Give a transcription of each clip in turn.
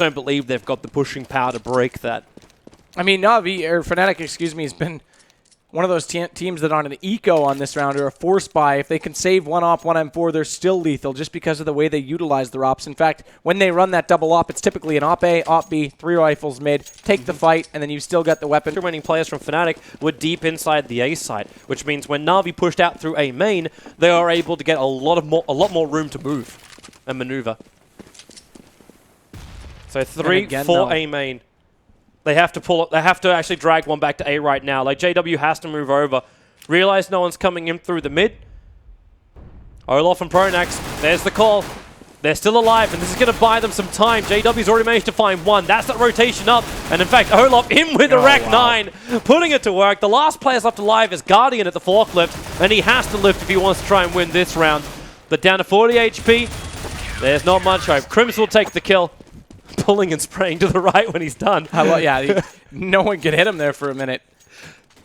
don't believe they've got the pushing power to break that. I mean, NaVi, or Fnatic, excuse me, has been one of those teams that on an eco on this round or a force buy. If they can save one op, one M4, they're still lethal just because of the way they utilize their ops. In fact, when they run that double op, it's typically an op A, op B, 3 rifles mid, take the fight, and then you've still got the weapon. The remaining players from Fnatic were deep inside the A site, which means when NaVi pushed out through A main, they are able to get a lot more room to move and maneuver. So 3, 4 A main. They have to pull up. They have to actually drag one back to A right now. Like, JW has to move over. Realize no one's coming in through the mid. Olaf and Pronax, there's the call. They're still alive, and this is going to buy them some time. JW's already managed to find one. That's that rotation up. And in fact, Olaf in with a Rack 9, putting it to work. The last players left alive is Guardian at the forklift, and he has to lift if he wants to try and win this round. But down to 40 HP, there's not much hope. Crims will take the kill. Pulling and spraying to the right when he's done. Yeah, no one could hit him there for a minute.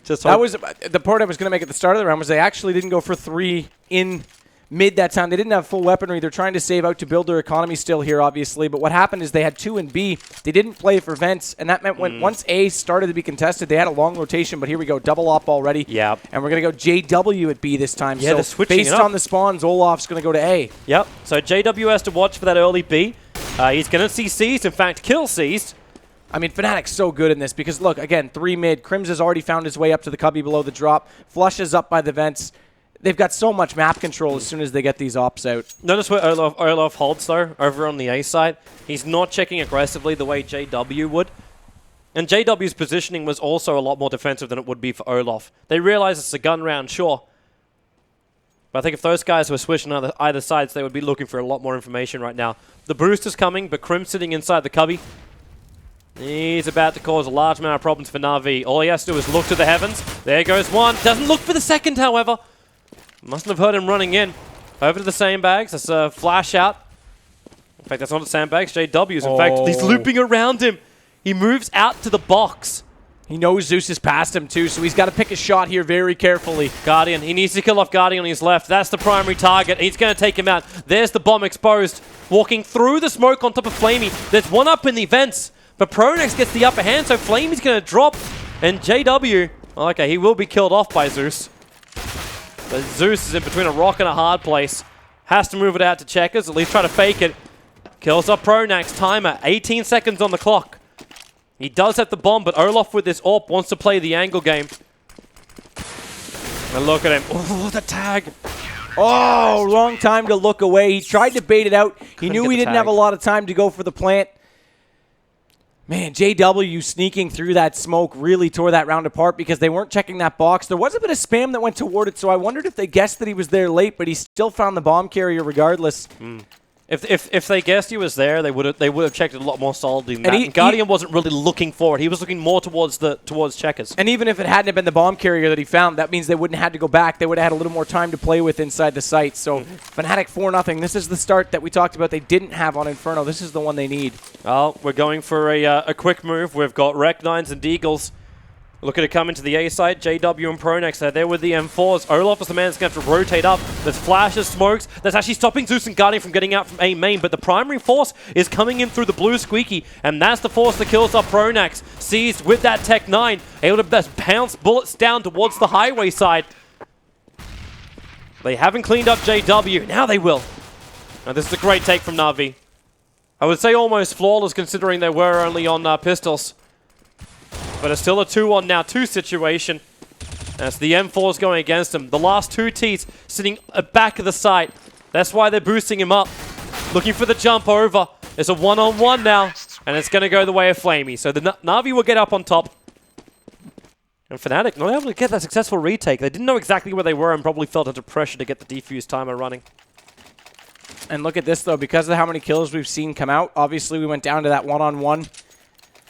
That was the point I was going to make at the start of the round, was they actually didn't go for 3 in mid that time. They didn't have full weaponry. They're trying to save out to build their economy still here, obviously. But what happened is they had 2 in B. They didn't play for vents, and that meant when once A started to be contested, they had a long rotation. But here we go, double op already. Yep. And we're going to go JW at B this time. Yeah, so they're switching based on the spawns, Olaf's going to go to A. Yep. So JW has to watch for that early B. He's going to see Seized, in fact, kill Seized. I mean, Fnatic's so good in this because, look, again, 3 mid. Crims has already found his way up to the cubby below the drop. Flush is up by the vents. They've got so much map control as soon as they get these ops out. Notice where Olaf holds, though, over on the A side. He's not checking aggressively the way JW would. And JW's positioning was also a lot more defensive than it would be for Olaf. They realize it's a gun round, sure. But I think if those guys were switching on either sides, they would be looking for a lot more information right now. The boost is coming, but Crim sitting inside the cubby. He's about to cause a large amount of problems for NaVi. All he has to do is look to the heavens. There goes one. Doesn't look for the second, however. Mustn't have heard him running in. Over to the sandbags. That's a flash out. In fact, that's not the sandbags. JW's. In fact, he's looping around him. He moves out to the box. He knows Zeus is past him too, so he's got to pick a shot here very carefully. Guardian, he needs to kill off Guardian on his left. That's the primary target. He's going to take him out. There's the bomb exposed. Walking through the smoke on top of Flamey. There's one up in the vents, but Pronax gets the upper hand, so Flamey's going to drop. And JW, okay, he will be killed off by Zeus. But Zeus is in between a rock and a hard place. Has to move it out to Checkers, at least try to fake it. Kills off Pronax. Timer, 18 seconds on the clock. He does have the bomb, but Olaf with this AWP wants to play the angle game. And look at him. Oh, the tag. Oh, wrong time to look away. He tried to bait it out. He knew he didn't have a lot of time to go for the plant. Man, JW sneaking through that smoke really tore that round apart because they weren't checking that box. There was a bit of spam that went toward it, so I wondered if they guessed that he was there late, but he still found the bomb carrier regardless. If they guessed he was there, they would have checked it a lot more solidly than that. And Guardian wasn't really looking for it. He was looking more towards Checkers. And even if it hadn't been the bomb carrier that he found, that means they wouldn't have had to go back. They would have had a little more time to play with inside the site. So Fnatic 4-0. This is the start that we talked about they didn't have on Inferno. This is the one they need. Well, we're going for a quick move. We've got Rec 9s and Deagles. Looking to come into the A side. JW and Pronax are there with the M4s. Olaf is the man that's going to have to rotate up. There's flashes, smokes. That's actually stopping Zeus and Guardian from getting out from A main. But the primary force is coming in through the blue squeaky. And that's the force that kills off Pronax. Seized with that Tech 9. Able to best bounce bullets down towards the highway side. They haven't cleaned up JW. Now they will. Now this is a great take from NaVi. I would say almost flawless considering they were only on pistols. But it's still a 2-on-2 situation. As the M4's going against him. The last 2 Ts sitting at back of the site. That's why they're boosting him up. Looking for the jump over. It's a 1-on-1 now. And it's going to go the way of Flamey. So the NaVi will get up on top. And Fnatic not able to get that successful retake. They didn't know exactly where they were and probably felt under pressure to get the defuse timer running. And look at this, though. Because of how many kills we've seen come out, obviously we went down to that 1-on-1.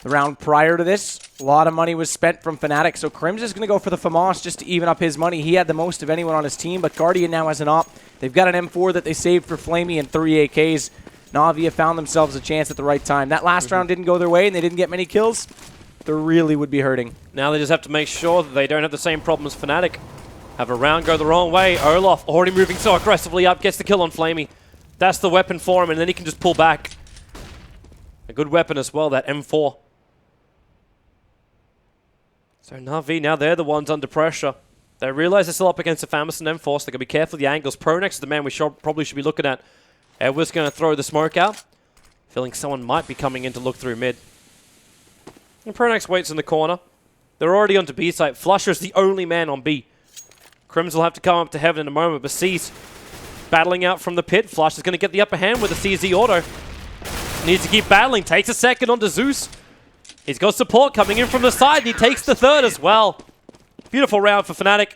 The round prior to this, a lot of money was spent from Fnatic, so Crims is going to go for the FAMAS just to even up his money. He had the most of anyone on his team, but Guardian now has an op. They've got an M4 that they saved for Flamey and 3 AKs. NaVi have found themselves a chance at the right time. That last round didn't go their way, and they didn't get many kills. They really would be hurting. Now they just have to make sure that they don't have the same problem as Fnatic. Have a round go the wrong way. Olaf already moving so aggressively up, gets the kill on Flamey. That's the weapon for him, and then he can just pull back. good weapon as well, that M4. So NaVi, now they're the ones under pressure. They realize they're still up against the Famous and M4, so they're going to be careful of the angles. Pronex is the man we probably should be looking at. Edward's going to throw the smoke out. Feeling someone might be coming in to look through mid. And Pronex waits in the corner. They're already onto B site. Flusher's the only man on B. Crims will have to come up to heaven in a moment, but C's battling out from the pit. Flush is going to get the upper hand with the CZ auto. Needs to keep battling. Takes a second onto Zeus. He's got support coming in from the side, and he takes the third as well. Beautiful round for Fnatic.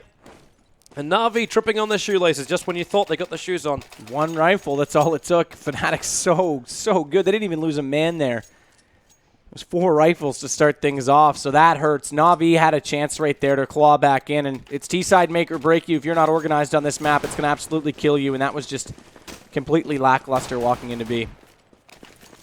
And NaVi tripping on their shoelaces just when you thought they got the shoes on. One rifle, that's all it took. Fnatic so good. They didn't even lose a man there. It was 4 rifles to start things off, so that hurts. NaVi had a chance right there to claw back in, and it's T-side make or break you. If you're not organized on this map, it's going to absolutely kill you, and that was just completely lackluster walking into B.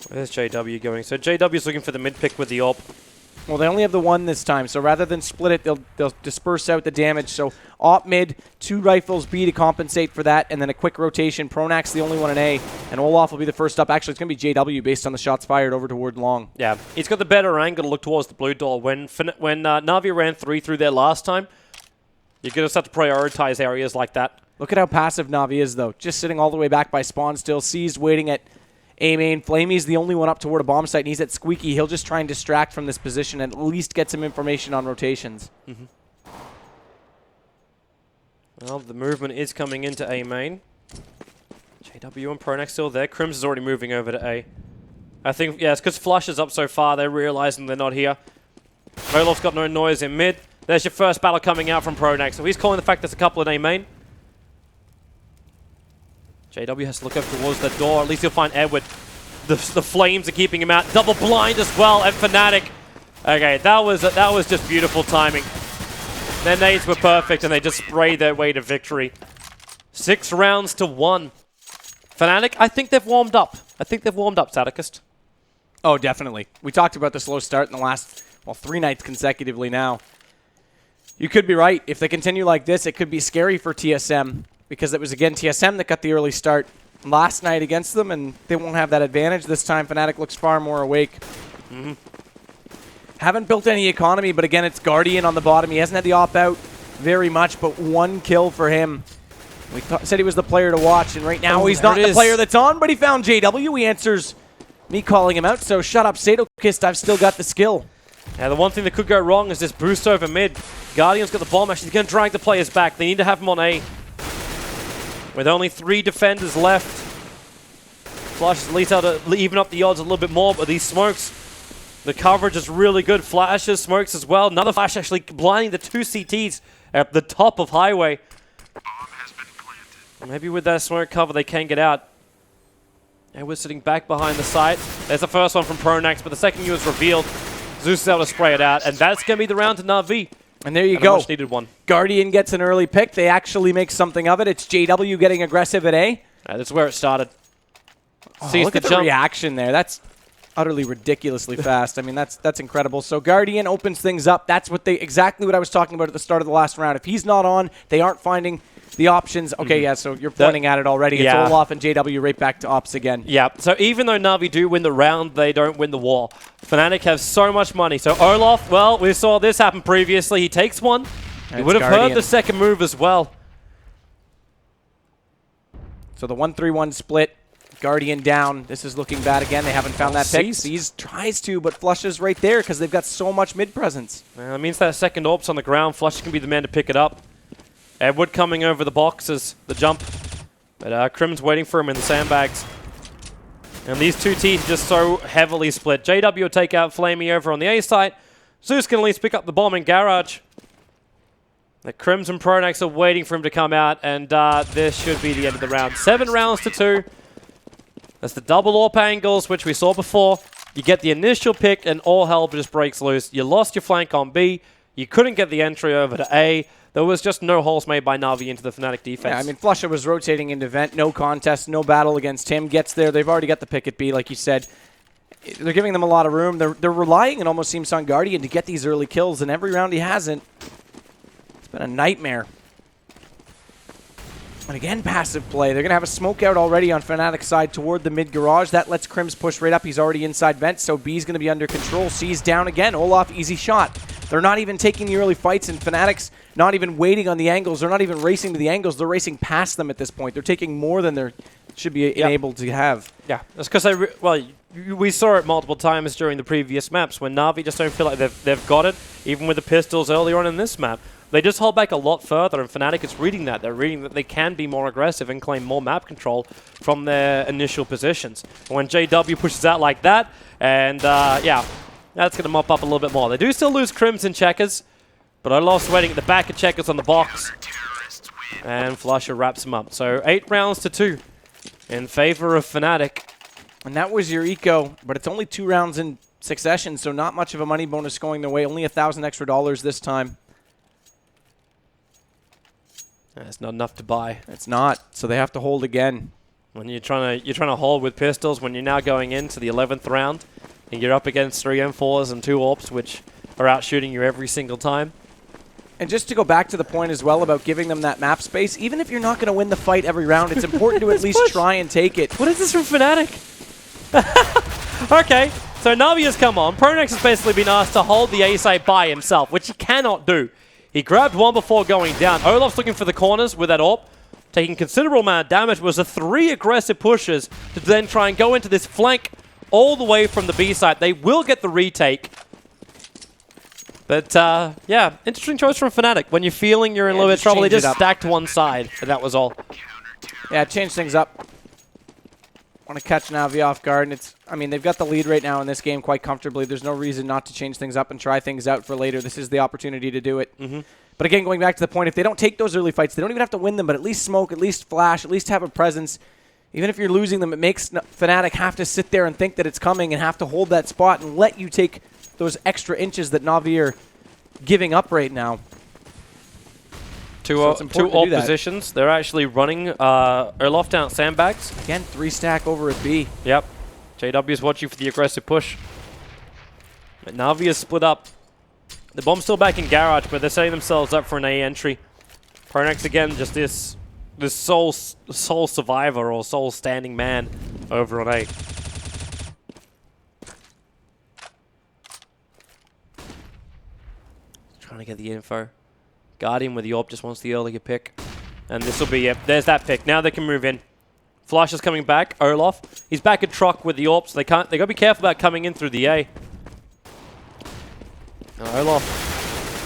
Where's JW going? So JW's looking for the mid pick with the AWP. Well, they only have the one this time, so rather than split it, they'll disperse out the damage. So AWP mid, 2 rifles B to compensate for that, and then a quick rotation. Pronax the only one in A, and Olaf will be the first up. Actually, it's going to be JW based on the shots fired over toward long. Yeah, he's got the better angle to look towards the blue door. When NaVi ran 3 through there last time, you're going to start to prioritize areas like that. Look at how passive NaVi is, though. Just sitting all the way back by spawn still. C's waiting at A main. Flamey's the only one up toward a bomb site, and he's at Squeaky. He'll just try and distract from this position and at least get some information on rotations. Well, the movement is coming into A main. JW and Pronax still there. Crims is already moving over to A. I think, yeah, it's because Flush is up so far, they're realizing they're not here. Olaf's got no noise in mid. There's your first battle coming out from Pronax. So he's calling the fact there's a couple in A main. JW has to look over towards the door. At least he'll find Edward. The flames are keeping him out. Double blind as well at Fnatic. Okay, that was just beautiful timing. Their nades were perfect, and they just sprayed their way to victory. 6 rounds to 1. Fnatic, I think they've warmed up. Sadicist. Oh, definitely. We talked about the slow start in the last, well, 3 nights consecutively now. You could be right. If they continue like this, it could be scary for TSM. Because it was, again, TSM that got the early start last night against them, and they won't have that advantage. This time, Fnatic looks far more awake. Haven't built any economy, but again, it's Guardian on the bottom. He hasn't had the AWP out very much, but 1 kill for him. We said he was the player to watch, and right now he's not the player that's on, but he found JW. He answers me calling him out, so shut up, Sadokist. I've still got the skill. Yeah, the one thing that could go wrong is this boost over mid. Guardian's got the bomb. Actually, he's going to drag the players back. They need to have him on A. With only 3 defenders left, Flash is at least able to even up the odds a little bit more, but these smokes, the coverage is really good. Flashes, smokes as well. Another flash actually blinding the 2 CTs at the top of Highway. Maybe with that smoke cover they can get out. And we're sitting back behind the site. There's the first one from Pronax, but the second U is revealed. Zeus is able to spray it out, and that's going to be the round to NaVi. And there you go. Much needed one. Guardian gets an early pick. They actually make something of it. It's JW getting aggressive at A. That's where it started. Oh, look at the reaction there. That's utterly ridiculously fast. I mean, that's incredible. So Guardian opens things up. That's what exactly what I was talking about at the start of the last round. If he's not on, they aren't finding the options. Okay, yeah, so you're pointing at it already. It's Olaf and JW right back to ops again. Yeah, so even though NaVi do win the round, they don't win the war. Fnatic have so much money. So Olaf, well, we saw this happen previously. He takes one. He would have heard the second move as well. So the 1-3-1 split. Guardian down. This is looking bad again. They haven't found that pick. C's tries to, but Flushes right there because they've got so much mid presence. That means that second AWP's on the ground. Flush can be the man to pick it up. Edward coming over the boxes, the jump. But Crim's waiting for him in the sandbags. And these 2 teams just so heavily split. JW will take out Flamey over on the A site. Zeus can at least pick up the bomb in Garage. The Crims and Pronax are waiting for him to come out, and this should be the end of the round. 7 rounds to 2. That's the double AWP angles, which we saw before. You get the initial pick, and all hell just breaks loose. You lost your flank on B. You couldn't get the entry over to A. There was just no holes made by NaVi into the Fnatic defense. Yeah, I mean, Flusher was rotating into vent. No contest, no battle against him. Gets there. They've already got the pick at B, like you said. They're giving them a lot of room. They're relying, it almost seems, on Guardian to get these early kills, and every round he hasn't. It's been a nightmare. And again, passive play. They're going to have a smoke out already on Fnatic's side toward the mid garage. That lets Crims push right up. He's already inside vent, so B's going to be under control. C's down again. Olaf, easy shot. They're not even taking the early fights, and Fnatic's not even waiting on the angles. They're not even racing to the angles. They're racing past them at this point. They're taking more than they should be enabled to have. Yeah, that's because we saw it multiple times during the previous maps when NaVi just don't feel like they've got it, even with the pistols earlier on in this map. They just hold back a lot further, and Fnatic is reading that. They're reading that they can be more aggressive and claim more map control from their initial positions. And when JW pushes out like that, and yeah, that's going to mop up a little bit more. They do still lose Crims and Checkers, but Olaf's waiting at the back of Checkers on the box. And Flusher wraps him up. So 8 rounds to 2 in favor of Fnatic. And that was your eco, but it's only 2 rounds in succession, so not much of a money bonus going their way. Only $1,000 extra this time. It's not enough to buy. It's not, so they have to hold again. When you're trying to hold with pistols, when you're now going into the 11th round, and you're up against 3 M4s and 2 AWPs, which are out shooting you every single time. And just to go back to the point as well about giving them that map space, even if you're not going to win the fight every round, it's important to at least try and take it. What is this from Fnatic? Okay, so NaVi has come on. Pronex has basically been asked to hold the A site by himself, which he cannot do. He grabbed one before going down. Olaf's looking for the corners with that AWP, taking considerable amount of damage. It was the 3 aggressive pushes to then try and go into this flank all the way from the B side. They will get the retake. But, yeah, interesting choice from Fnatic. When you're feeling you're in a little bit of trouble, they just stacked one side, and that was all. Yeah, change things up. Want to catch NaVi off guard, and it's, I mean, they've got the lead right now in this game quite comfortably. There's no reason not to change things up and try things out for later. This is the opportunity to do it. But again, going back to the point, if they don't take those early fights, they don't even have to win them, but at least smoke, at least flash, at least have a presence. Even if you're losing them, it makes Fnatic have to sit there and think that it's coming and have to hold that spot and let you take those extra inches that NaVi are giving up right now. Two AWP positions. They're actually running Olaf down at sandbags. Again, 3 stack over at B. Yep. JW is watching for the aggressive push. But NaVi is split up. The bomb's still back in garage, but they're setting themselves up for an A entry. Pronex again, just this sole survivor or sole standing man over on A. Trying to get the info. Guardian with the AWP just wants the earlier pick. And this will be, yep, there's that pick. Now they can move in. Flash is coming back. Olaf, he's back at truck with the AWP, so they got to be careful about coming in through the A. Now Olaf,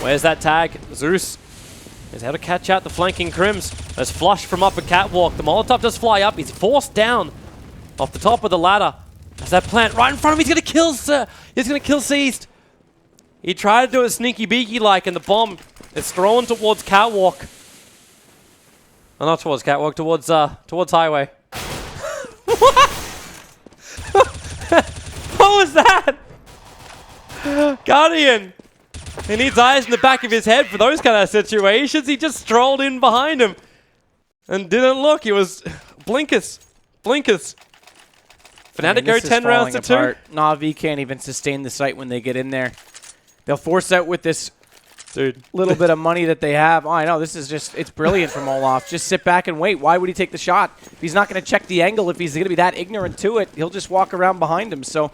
where's that tag? Zeus is able to catch out the flanking Crims. There's Flush from up a catwalk. The Molotov does fly up. He's forced down off the top of the ladder. There's that plant right in front of him. He's going to kill, sir. He's going to kill Seized. He tried to do it sneaky beaky like, and the bomb is thrown towards catwalk. Oh, not towards catwalk, towards highway. What? What was that? Guardian. He needs eyes in the back of his head for those kind of situations. He just strolled in behind him and didn't look. He was blinkers. Blinkers. Fnatic go 10 rounds to 2. NaVi can't even sustain the site when they get in there. They'll force out with this little bit of money that they have. Oh, I know. This is just, it's brilliant from Olaf. Just sit back and wait. Why would he take the shot? If he's not going to check the angle, if he's going to be that ignorant to it, he'll just walk around behind him. So,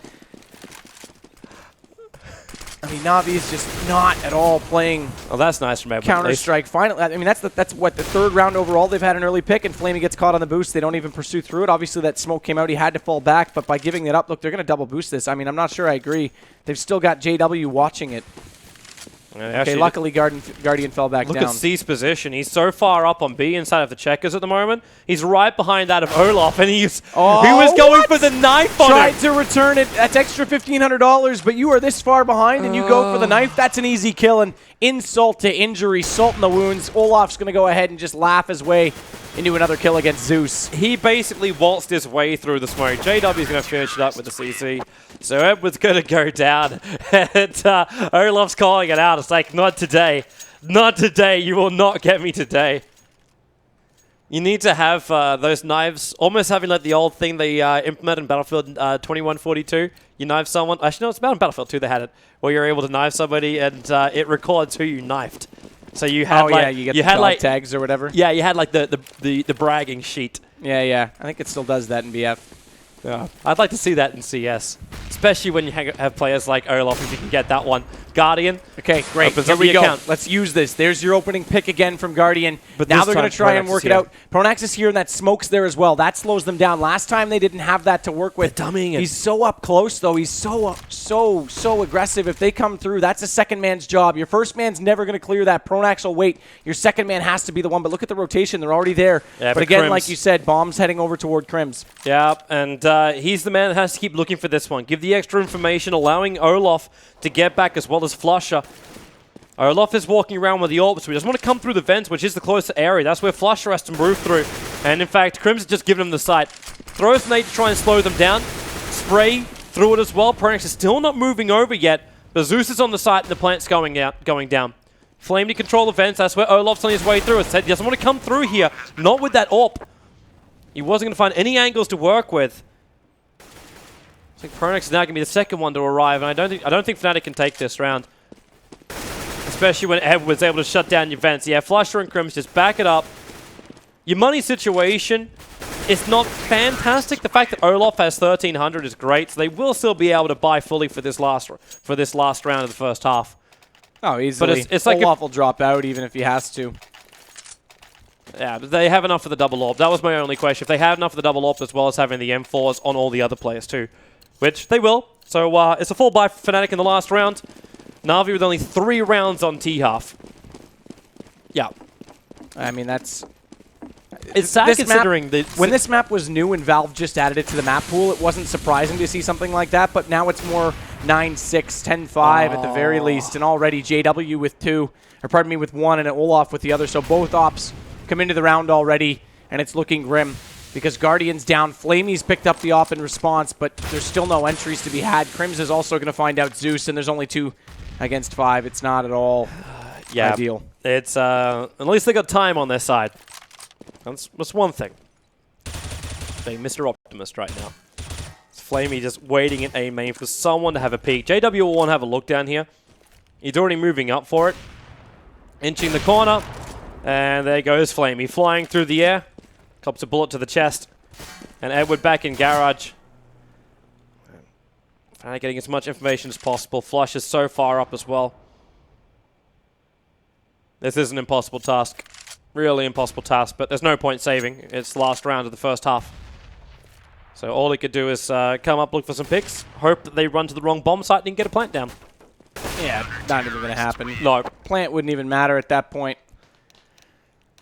I mean, NaVi is just not at all playing. Oh, that's nice from everyone. Counter-Strike. Finally, I mean, that's what, the 3rd round overall. They've had an early pick, and Flamey gets caught on the boost. They don't even pursue through it. Obviously, that smoke came out. He had to fall back, but by giving it up, look, they're going to double boost this. I mean, I'm not sure I agree. They've still got JW watching it. Okay, luckily Guardian fell back down. Look at C's position. He's so far up on B inside of the checkers at the moment. He's right behind that of Olaf, and he was going for the knife on Tried to return it. That's extra $1,500, but you are this far behind, and you go for the knife. That's an easy kill, and insult to injury, salt in the wounds. Olaf's going to go ahead and just laugh his way into another kill against Zeus. He basically waltzed his way through the smoke. JW's going to finish it up with the CC. So Edward's going to go down. And Olaf's calling it out. It's like, not today. Not today. You will not get me today. You need to have those knives, almost having like the old thing they implemented in Battlefield 2142. You knife someone. Actually, no, it's about in Battlefield 2 they had it, where you're able to knife somebody and it records who you knifed. So you had you get the dog tags or whatever. Yeah, you had like the bragging sheet. Yeah. I think it still does that in BF. Yeah, I'd like to see that in CS, especially when you have players like Olaf, if you can get that one. Guardian. Okay, great. Here we go. Let's use this. There's your opening pick again from Guardian. But now they're going to try and work it out. Pronax is here, and that smoke's there as well. That slows them down. Last time they didn't have that to work with. They're dummying it. He's so up close, though. He's so aggressive. If they come through, that's a second man's job. Your first man's never going to clear that. Pronax will wait. Your second man has to be the one. But look at the rotation. They're already there. Yeah, but again, like you said, bombs heading over toward Crims. Yeah, and he's the man that has to keep looking for this one. Give the extra information, allowing Olaf to get back as well as Flusher. Olaf is walking around with the AWP, so he doesn't want to come through the vents, which is the closer area. That's where Flusher has to move through. And in fact, Crims has just given him the sight. Throws nade to try and slow them down. Spray through it as well. Pronax is still not moving over yet, but Zeus is on the site and the plant's going down. Flame to control the vents. That's where Olaf's on his way through. It said he doesn't want to come through here. Not with that AWP. He wasn't going to find any angles to work with. I think Pronax is now going to be the second one to arrive, and I don't think Fnatic can take this round. Especially when Ed was able to shut down your vents. Yeah, Flusher and Crims just back it up. Your money situation is not fantastic. The fact that Olaf has 1,300 is great, so they will still be able to buy fully for this last round of the first half. Oh, easily. But it's like Olaf will drop out even if he has to. Yeah, but they have enough for the double AWP. That was my only question. If they have enough for the double AWP as well as having the M4s on all the other players too, which they will. So it's a full buy for Fnatic in the last round. NaVi with only 3 rounds on T-half. Yeah. I mean, that's... It's sad considering when this map was new and Valve just added it to the map pool, it wasn't surprising to see something like that, but now it's more 9-6, 10-5 at the very least, and already JW with 2, or pardon me, with 1, and Olaf with the other, so both ops come into the round already, and it's looking grim. Because Guardian's down. Flamey's picked up the op in response, but there's still no entries to be had. Crims is also going to find out Zeus, and there's only 2 against 5. It's not at all ideal. It's at least they got time on their side. That's one thing. Being Mr. Optimist right now. It's Flamey just waiting in A main for someone to have a peek. JW will want to have a look down here. He's already moving up for it. Inching the corner. And there goes Flamey, flying through the air. Cops a bullet to the chest. And Edward back in garage. Fnatic getting as much information as possible. Flush is so far up as well. This is an impossible task. Really impossible task, but there's no point saving. It's the last round of the first half. So all he could do is come up, look for some picks, hope that they run to the wrong bomb site and get a plant down. Yeah, not even going to happen. No. Plant wouldn't even matter at that point.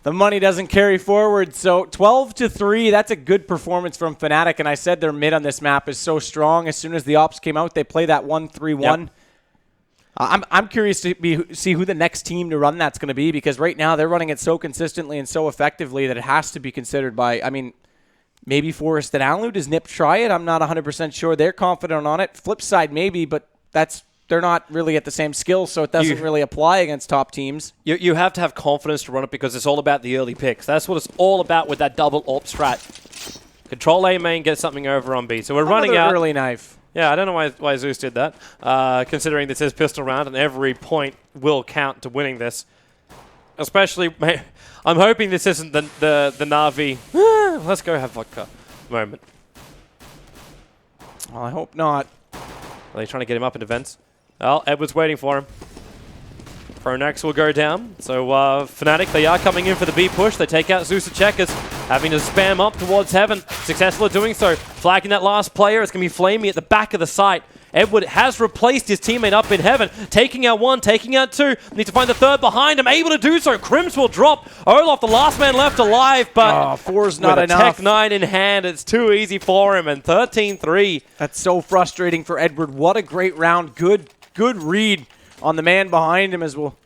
The money doesn't carry forward, so 12-3, that's a good performance from Fnatic, and I said their mid on this map is so strong. As soon as the ops came out, they play that 1-3-1. Yep. I'm curious to see who the next team to run that's going to be, because right now they're running it so consistently and so effectively that it has to be considered by, I mean, maybe Forest and Allu. Does Nip try it? I'm not 100% sure. They're confident on it. Flip side, maybe, but they're not really at the same skill, so it doesn't really apply against top teams. You have to have confidence to run it because it's all about the early picks. That's what it's all about with that double AWP strat. Control A main, get something over on B. So we're running out. Early knife. Yeah, I don't know why Zeus did that, considering this is pistol round and every point will count to winning this. Especially, I'm hoping this isn't the NaVi, let's go have vodka moment. Well, I hope not. Are they trying to get him up into vents? Well, Edward's waiting for him. Pronax will go down. So Fnatic, they are coming in for the B push. They take out Zeus of Checkers, having to spam up towards Heaven. Successful at doing so. Flagging that last player. It's going to be Flamey at the back of the site. Edward has replaced his teammate up in Heaven. Taking out 1, taking out 2. Need to find the 3rd behind him. Able to do so. Crims will drop. Olaf, the last man left alive, but 4's not enough. Tech 9 in hand, it's too easy for him, and 13-3. That's so frustrating for Edward. What a great round. Good read on the man behind him as we'll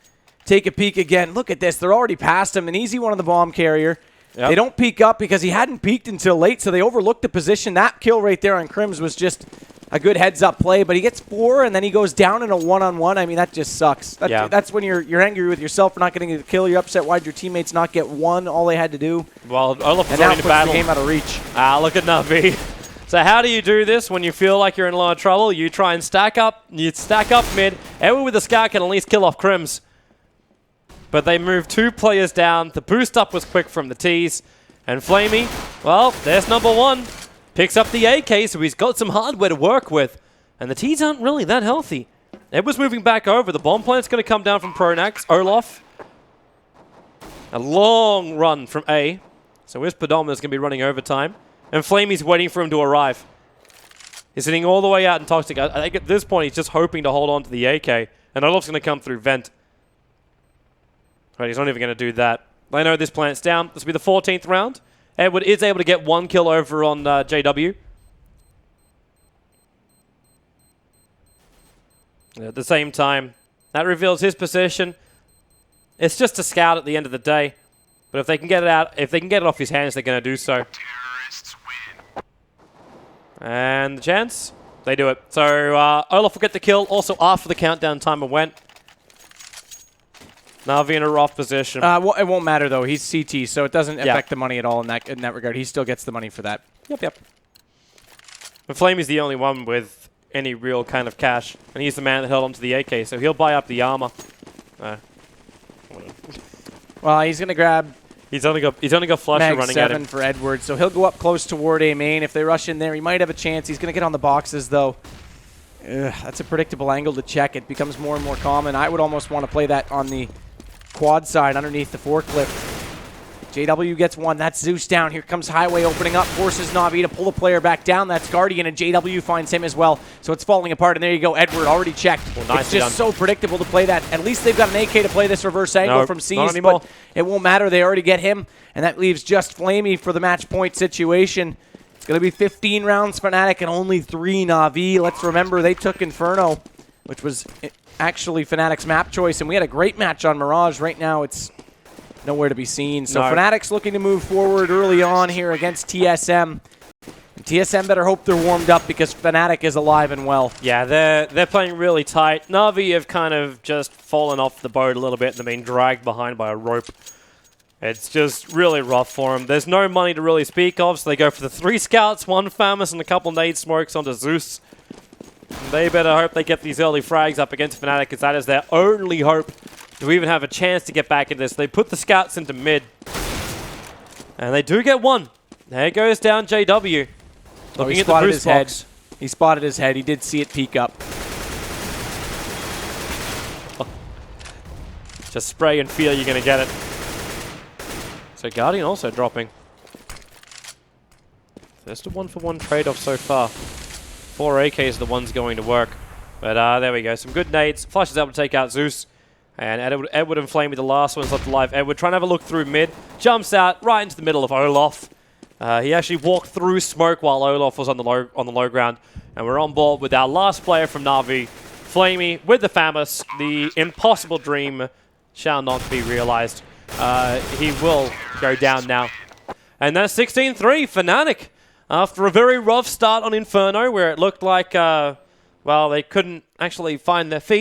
take a peek again. Look at this. They're already past him. An easy one on the bomb carrier. Yep. They don't peek up because he hadn't peeked until late, so they overlooked the position. That kill right there on Crims was just a good heads-up play, but he gets 4, and then he goes down in a one-on-one. I mean, that just sucks. That's when you're angry with yourself for not getting the kill. You're upset why'd your teammates not get 1, all they had to do. Well, Olaf was ready to battle. The game out of reach. Look at NaVi. So how do you do this when you feel like you're in a lot of trouble? You try and stack up. You stack up mid. Edward with the scout can at least kill off Crims. but they moved 2 players down. The boost up was quick from the T's. And Flamey, well, there's number 1. Picks up the AK, so he's got some hardware to work with. And the T's aren't really that healthy. Edward's moving back over. The bomb plant's going to come down from Pronax. Olaf. A long run from A. So his Predominant's going to be running overtime. And Flamey's waiting for him to arrive. He's sitting all the way out in Toxic. I think at this point he's just hoping to hold on to the AK. And Olaf's going to come through Vent. Right, he's not even going to do that. They know this plant's down. This will be the 14th round. Edward is able to get 1 kill over on JW. At the same time, that reveals his position. It's just a scout at the end of the day. But if they can get it out, if they can get it off his hands, they're going to do so. And the chance, they do it. So Olaf will get the kill. Also after the countdown timer went. NaVi in a rough position. It won't matter though. He's CT, so it doesn't affect the money at all in that regard. He still gets the money for that. Yep. But Flamey's the only one with any real kind of cash, and he's the man that held onto the AK, so he'll buy up the armor. Well, he's gonna grab. He's only got Flusher running at him. For Edward, so he'll go up close toward A main. If they rush in there, he might have a chance. He's gonna get on the boxes though. That's a predictable angle to check. It becomes more and more common. I would almost want to play that on the quad side underneath the forklift. JW gets 1. That's Zeus down. Here comes Highway opening up. Forces NaVi to pull the player back down. That's Guardian, and JW finds him as well. So it's falling apart, and there you go. Edward already checked. Well, it's just so predictable to play that. At least they've got an AK to play this reverse angle from C's, but it won't matter. They already get him, and that leaves just Flamey for the match point situation. It's going to be 15 rounds Fnatic and only 3 NaVi. Let's remember they took Inferno, which was actually Fnatic's map choice, and we had a great match on Mirage. Right now it's nowhere to be seen. So Fnatic's looking to move forward early on here against TSM. And TSM better hope they're warmed up because Fnatic is alive and well. Yeah, they're playing really tight. NaVi have kind of just fallen off the boat a little bit and they're being dragged behind by a rope. It's just really rough for them. There's no money to really speak of, so they go for the 3 scouts, 1 Famous, and a couple nade smokes onto Zeus. And they better hope they get these early frags up against Fnatic, because that is their only hope to even have a chance to get back in this. They put the scouts into mid. And they do get 1. There goes down JW. Looking at the boost box. He spotted his head. He did see it peek up. Just spray and feel you're going to get it. So Guardian also dropping. There's a 1-for-1 trade-off so far. 4 AKs are the ones going to work. But there we go. Some good nades. Flush is able to take out Zeus. And Edward and Flamey, the last one's left alive. Edward trying to have a look through mid. Jumps out right into the middle of Olaf. He actually walked through smoke while Olaf was on the low ground. And we're on board with our last player from NaVi. Flamey with the Famous. The impossible dream shall not be realized. He will go down now. And that's 16-3 Fnatic. After a very rough start on Inferno, where it looked like, well, they couldn't actually find their feet.